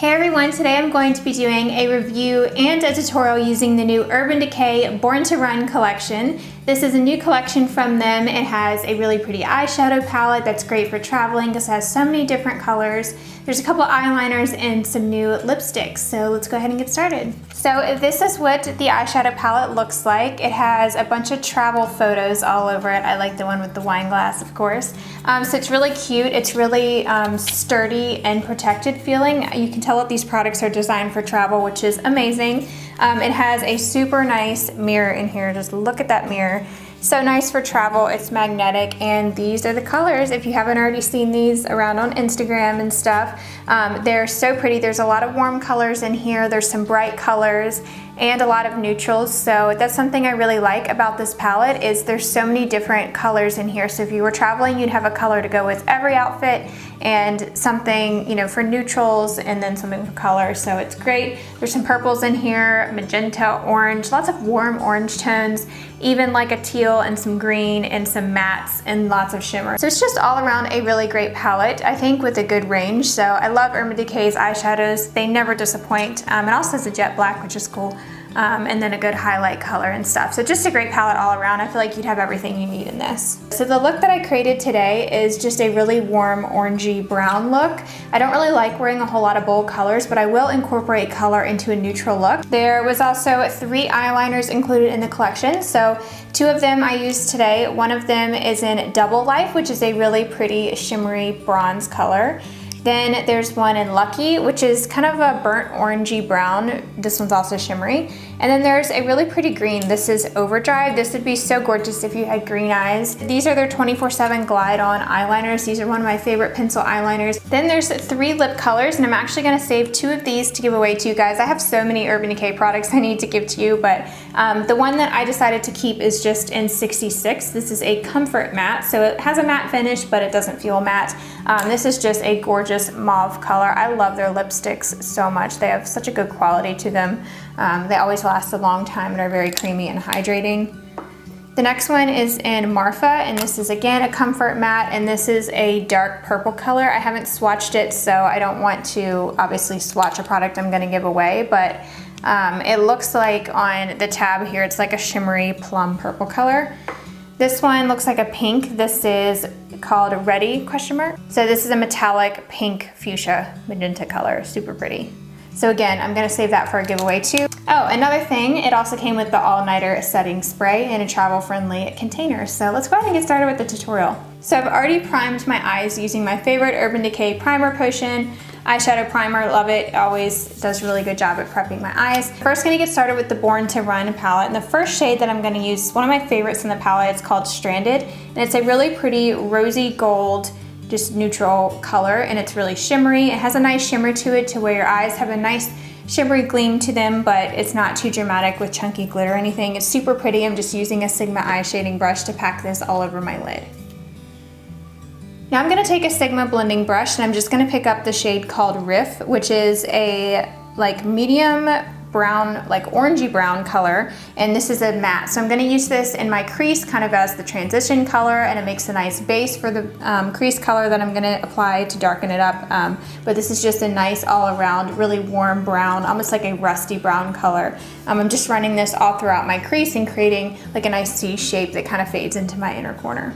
Hey everyone, today I'm going to be doing a review and a tutorial using the new Urban Decay Born to Run collection. This is a new collection from them. It has a really pretty eyeshadow palette that's great for traveling because it has so many different colors. There's a couple eyeliners and some new lipsticks, so let's go ahead and get started. So this is what the eyeshadow palette looks like. It has a bunch of travel photos all over it. I like the one with the wine glass, of course. So it's really cute. It's really sturdy and protected feeling. You can tell that these products are designed for travel, which is amazing. It has a super nice mirror in here. Just look at that mirror. So nice for travel. It's magnetic, and these are the colors. If you haven't already seen these around on Instagram and stuff, they're so pretty. There's a lot of warm colors in here. There's some bright colors and a lot of neutrals. So that's something I really like about this palette is there's so many different colors in here. So if you were traveling, you'd have a color to go with every outfit and something, you know, for neutrals and then something for color. So it's great. There's some purples in here, magenta, orange, lots of warm orange tones, even like a teal and some green and some mattes and lots of shimmer. So it's just all around a really great palette, I think, with a good range. So I love Urban Decay's eyeshadows. They never disappoint. It also has a jet black, which is cool. And then a good highlight color and stuff. So just a great palette all around. I feel like you'd have everything you need in this. So the look that I created today is just a really warm orangey brown look. I don't really like wearing a whole lot of bold colors, but I will incorporate color into a neutral look. There was also 3 eyeliners included in the collection. So 2 of them I used today. One of them is in Double Life, which is a really pretty shimmery bronze color. Then there's one in Lucky, which is kind of a burnt orangey brown. This one's also shimmery. And then there's a really pretty green. This is Overdrive. This would be so gorgeous if you had green eyes. These are their 24/7 Glide On eyeliners. These are one of my favorite pencil eyeliners. Then there's 3 lip colors, and I'm actually gonna save 2 of these to give away to you guys. I have so many Urban Decay products I need to give to you, but the one that I decided to keep is just in 66. This is a Comfort Matte, so it has a matte finish, but it doesn't feel matte. This is just a gorgeous mauve color. I love their lipsticks so much. They have such a good quality to them. They always last a long time and are very creamy and hydrating. The next one is in Marfa, and this is again a Comfort Matte, and this is a dark purple color. I haven't swatched it, so I don't want to obviously swatch a product I'm gonna give away, but it looks like on the tab here, it's like a shimmery plum purple color. This one looks like a pink. This is called Ready ? So this is a metallic pink fuchsia magenta color, super pretty. So again, I'm gonna save that for a giveaway too. Oh, another thing, it also came with the all-nighter setting spray in a travel-friendly container. So let's go ahead and get started with the tutorial. So I've already primed my eyes using my favorite Urban Decay primer potion. Eyeshadow primer, love it. It always does a really good job at prepping my eyes. First, gonna get started with the Born to Run palette. And the first shade that I'm gonna use is one of my favorites in the palette. It's called Stranded. And it's a really pretty rosy gold, just neutral color, and it's really shimmery. It has a nice shimmer to it to where your eyes have a nice shimmery gleam to them, but it's not too dramatic with chunky glitter or anything. It's super pretty. I'm just using a Sigma eye shading brush to pack this all over my lid. Now I'm gonna take a Sigma blending brush and I'm just gonna pick up the shade called Riff, which is a like medium brown, like orangey brown color, and this is a matte. So I'm gonna use this in my crease kind of as the transition color, and it makes a nice base for the crease color that I'm gonna apply to darken it up. But this is just a nice all around, really warm brown, almost like a rusty brown color. I'm just running this all throughout my crease and creating like a nice C shape that kind of fades into my inner corner.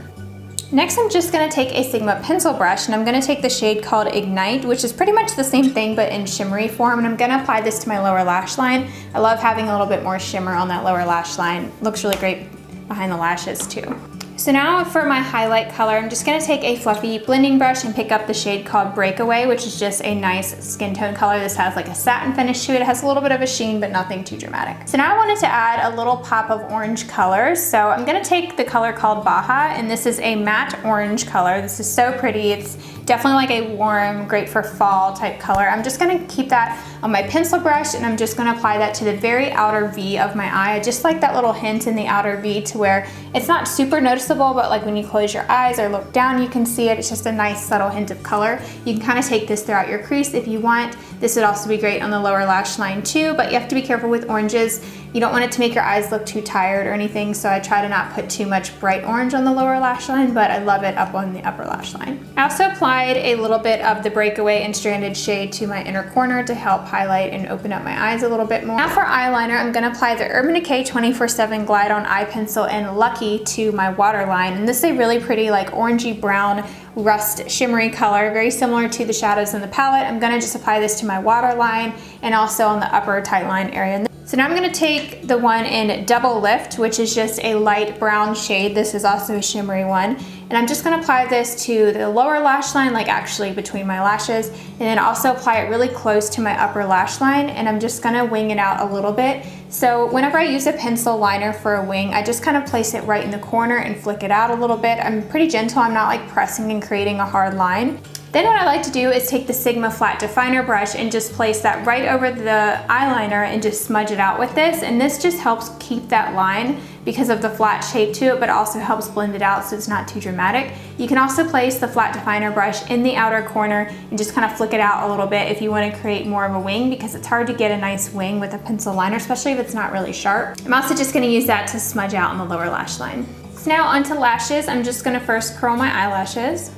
Next, I'm just gonna take a Sigma pencil brush and I'm gonna take the shade called Ignite, which is pretty much the same thing but in shimmery form, and I'm gonna apply this to my lower lash line. I love having a little bit more shimmer on that lower lash line. Looks really great behind the lashes too. So now for my highlight color, I'm just gonna take a fluffy blending brush and pick up the shade called Breakaway, which is just a nice skin tone color. This has like a satin finish to it. It has a little bit of a sheen, but nothing too dramatic. So now I wanted to add a little pop of orange color. So I'm gonna take the color called Baja, and this is a matte orange color. This is so pretty. It's definitely like a warm, great for fall type color. I'm just gonna keep that on my pencil brush, and I'm just gonna apply that to the very outer V of my eye. I just like that little hint in the outer V to where it's not super noticeable, but like when you close your eyes or look down, you can see it. It's just a nice subtle hint of color. You can kind of take this throughout your crease if you want, This would also be great on the lower lash line too, but you have to be careful with oranges. You don't want it to make your eyes look too tired or anything, so I try to not put too much bright orange on the lower lash line, but I love it up on the upper lash line. I also applied a little bit of the Breakaway and Stranded shade to my inner corner to help highlight and open up my eyes a little bit more. Now for eyeliner, I'm gonna apply the Urban Decay 24/7 Glide On Eye Pencil in Lucky to my waterline, and this is a really pretty like orangey brown rust shimmery color, very similar to the shadows in the palette. I'm gonna just apply this to my waterline and also on the upper tight line area. So now I'm gonna take the one in Double Lift, which is just a light brown shade. This is also a shimmery one. And I'm just gonna apply this to the lower lash line, like actually between my lashes, and then also apply it really close to my upper lash line, and I'm just gonna wing it out a little bit. So whenever I use a pencil liner for a wing, I just kind of place it right in the corner and flick it out a little bit. I'm pretty gentle, I'm not like pressing and creating a hard line. Then what I like to do is take the Sigma Flat Definer brush and just place that right over the eyeliner and just smudge it out with this. And this just helps keep that line because of the flat shape to it, but also helps blend it out so it's not too dramatic. You can also place the flat definer brush in the outer corner and just kind of flick it out a little bit if you want to create more of a wing, because it's hard to get a nice wing with a pencil liner, especially if it's not really sharp. I'm also just going to use that to smudge out on the lower lash line. So now onto lashes. I'm just going to first curl my eyelashes.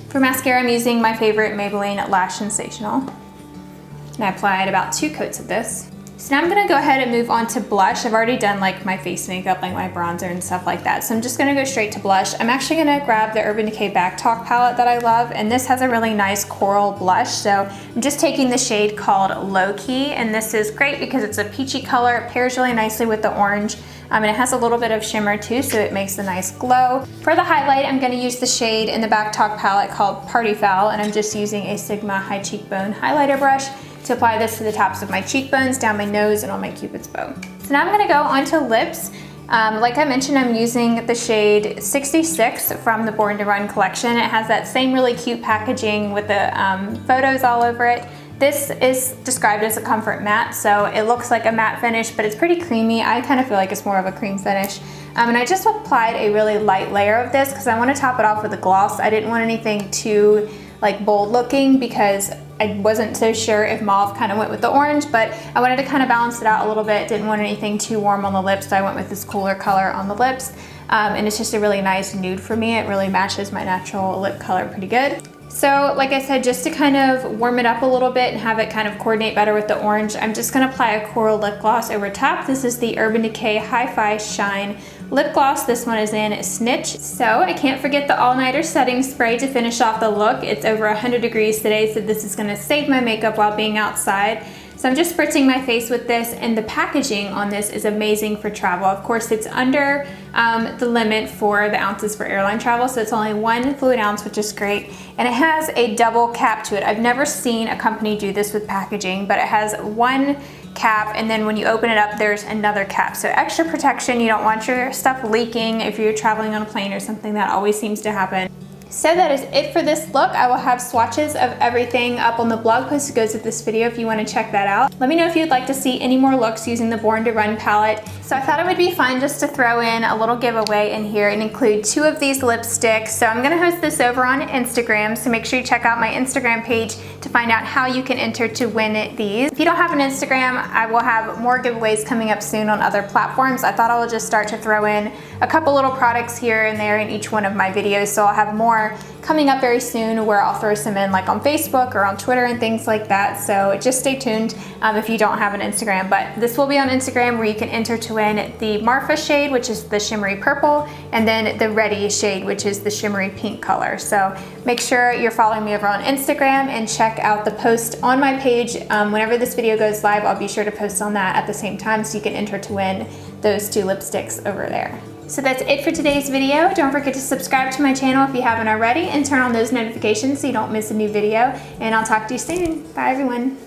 For mascara, I'm using my favorite Maybelline Lash Sensational. And I applied about 2 coats of this. So now I'm gonna go ahead and move on to blush. I've already done like my face makeup, like my bronzer and stuff like that. So I'm just gonna go straight to blush. I'm actually gonna grab the Urban Decay Back Talk palette that I love, and this has a really nice coral blush. So I'm just taking the shade called Low Key, and this is great because it's a peachy color. It pairs really nicely with the orange. And it has a little bit of shimmer too, so it makes a nice glow. For the highlight, I'm gonna use the shade in the Back Talk palette called Party Foul, and I'm just using a Sigma High Cheekbone highlighter brush to apply this to the tops of my cheekbones, down my nose, and on my Cupid's bow. So now I'm gonna go onto lips. Like I mentioned, I'm using the shade 66 from the Born to Run collection. It has that same really cute packaging with the photos all over it. This is described as a comfort matte, so it looks like a matte finish, but it's pretty creamy. I kind of feel like it's more of a cream finish. And I just applied a really light layer of this because I want to top it off with a gloss. I didn't want anything too like bold looking because I wasn't so sure if mauve kind of went with the orange, but I wanted to kind of balance it out a little bit. Didn't want anything too warm on the lips, so I went with this cooler color on the lips. And it's just a really nice nude for me. It really matches my natural lip color pretty good. So like I said, just to kind of warm it up a little bit and have it kind of coordinate better with the orange, I'm just gonna apply a coral lip gloss over top. This is the Urban Decay Hi-Fi Shine lip gloss. This one is in Snitch. So I can't forget the all-nighter setting spray to finish off the look. It's over 100 degrees today, so this is gonna save my makeup while being outside. So I'm just spritzing my face with this, and the packaging on this is amazing for travel. Of course, it's under the limit for the ounces for airline travel, so it's only 1 fluid ounce, which is great. And it has a double cap to it. I've never seen a company do this with packaging, but it has 1 cap, and then when you open it up, there's another cap. So extra protection. You don't want your stuff leaking if you're traveling on a plane or something. That always seems to happen. So that is it for this look. I will have swatches of everything up on the blog post that goes with this video if you want to check that out. Let me know if you'd like to see any more looks using the Born to Run palette. So I thought it would be fun just to throw in a little giveaway in here and include 2 of these lipsticks. So I'm gonna host this over on Instagram, so make sure you check out my Instagram page to find out how you can enter to win these. If you don't have an Instagram, I will have more giveaways coming up soon on other platforms. I thought I would just start to throw in a couple little products here and there in each one of my videos, so I'll have more coming up very soon where I'll throw some in like on Facebook or on Twitter and things like that. So just stay tuned if you don't have an Instagram. But this will be on Instagram, where you can enter to win the Marfa shade, which is the shimmery purple, and then the Ready shade, which is the shimmery pink color. So make sure you're following me over on Instagram and check out the post on my page. Whenever this video goes live, I'll be sure to post on that at the same time, so you can enter to win those 2 lipsticks over there. So that's it for today's video. Don't forget to subscribe to my channel if you haven't already, and turn on those notifications so you don't miss a new video. And I'll talk to you soon. Bye everyone.